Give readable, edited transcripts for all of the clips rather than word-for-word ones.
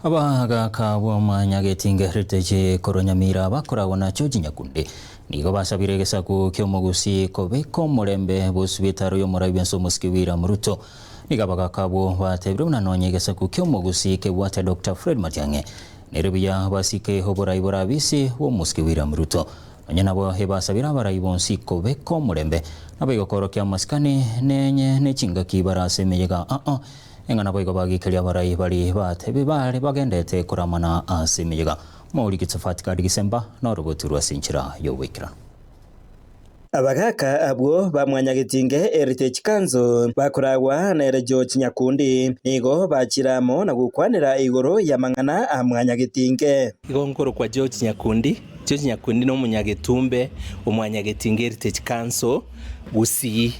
Abagaka b'Omanyagetinge Heritage Koronyamira bakoragwo na George Nyakundi nigo basabire gesaku ky'omugusi kobeka omurembe bosubitaro y'omurabi Ensomosiki William Ruto nigo abagaka bo batebire bunanonye gesaku ky'omugusi kebwate Dr. Fred Matiang'i nerebuya basike hoborai borabisi b'Omosiki William Ruto onye nabo hebasabira abarai bonsi kobeka omurembe nabo igokorokia masikani nenye n'ekingaki barasemeyega engana boigo bagikeria barai bari batebe bari bagendete kuramana asemeyega muri gitsafatika Disemba no roboturwa sinchira yo wikira. Abagaka abwo bamwanyagetinge Heritage Council bakoragwa na George Nyakundi nigo bakiramo na gukwanira igoro yamangana amwanyagetinge igo nkoro kwa George Nyakundi no munyagetumbe umwanyagetinge Heritage Council gusi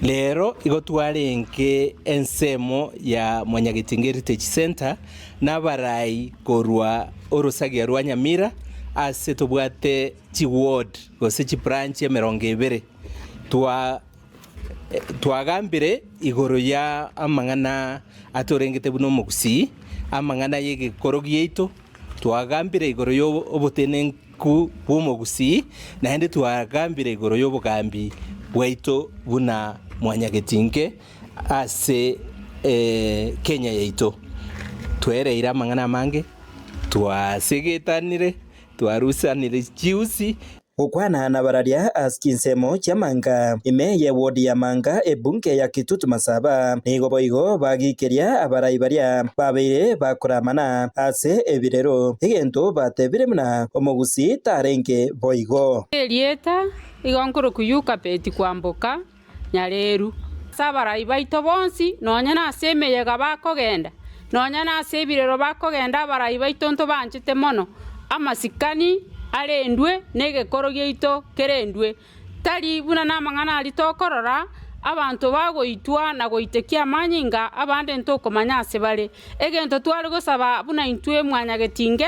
lero igo twarenge ensemo ya Mwanyagetinge Heritage Center nabarai korwa orosagia rwa Nyamira ase tobwate chiward gose chibranch ya 20 twagambire igoro ya amangana atorengete buno mugusi amangana yege korogiyeito twagambire igoro yo obotenenku bumugusi na hende twagambire igoro yo bugambi bwaito buna Mwanyagetinge ase Kenya yaito twereira amangana mange twasegetanire twarusanire chiusi ukwana na bararia askinsemo chamanga ime ye wodi ya manga ebunge ya Kitutu Masaba nigo boigo bagikeria abarai baria babire bakoramana ase ebirero egento batebire muna omugusi tarenge boigo elieta igonkuru kuyuka peti kwamboka nyareru sabarai baito bonsi nonya na semeyega bakogenda nonya na sebirero bakogenda abarai baito nto banchite mono amasikani arendwe negekoro gyeito kerendwe tali buna namangana alitokorora abantu bagoitwa na goitekia manyinga abande ntoko manyase bale egento twali gosaba buna intwe Mwanyagetinge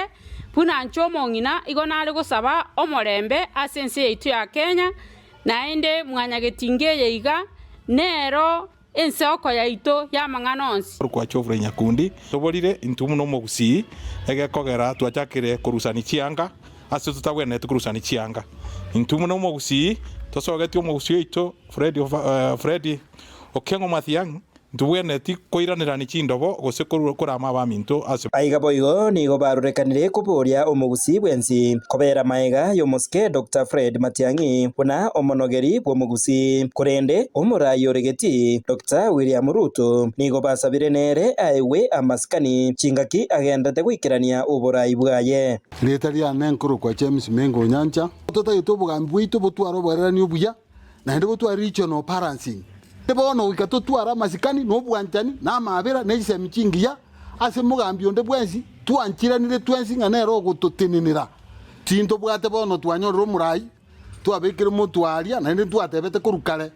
buna nchomongina igona ali gosaba omorembe asense yaitu ya Kenya naende Mwanyagetinge yeiga nero ensoko yaito ya manganonsi kwa George Nyakundi toborire intumu no mugusi egekogera twachakire kurusani chianga ase tutagwene tukurusani chianga intumu no mugusi tosogeti omugusi yito Fred Okengo Matiang'i tubwene ti koiranira ni chindobo gose kurama baminto ase aiga boigo nigo barurekanire kuburia omugusi bwensi kobera maega y'Omosike Dr. Fred Matiang'i buna omonogeri bw'omugusi kurende omurai oregeti Dr. William Ruto nigo basabire nere aiwe amasikani chingaki agendete gwikirania uburai bwaye leta ria nenkuru kwa James Mengo Nyancha totaito bugambi bwito butwaro bwarani obuya na hende butwari regional balancing bono wikato twara masikani no bwanjani na mabera nejise michingiya ase mugambi onde bwensi twanchiranire twensi nganero gututinira tinto bwate bono twanyorero murai twabekire mutwaria na ndi twatebete kurukare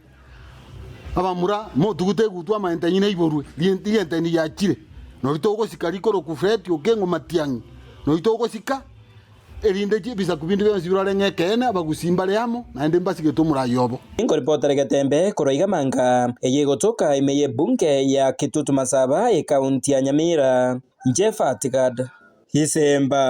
abamura motugute gutwa maentanyine iborwe lienteni yachire no bitogo sikari koro ku Fred Okengo Matiang'i no bitogo sika erinde bisa kubindi byo zibirare ngekene abagusimba leamo na ndi mbasige tumura yobo ingo reporter Getembe koroiga manga eyegotoka imeye bunge ya Kitutu Masaba e kaunti ya Nyamira Jeff Atigad Disemba.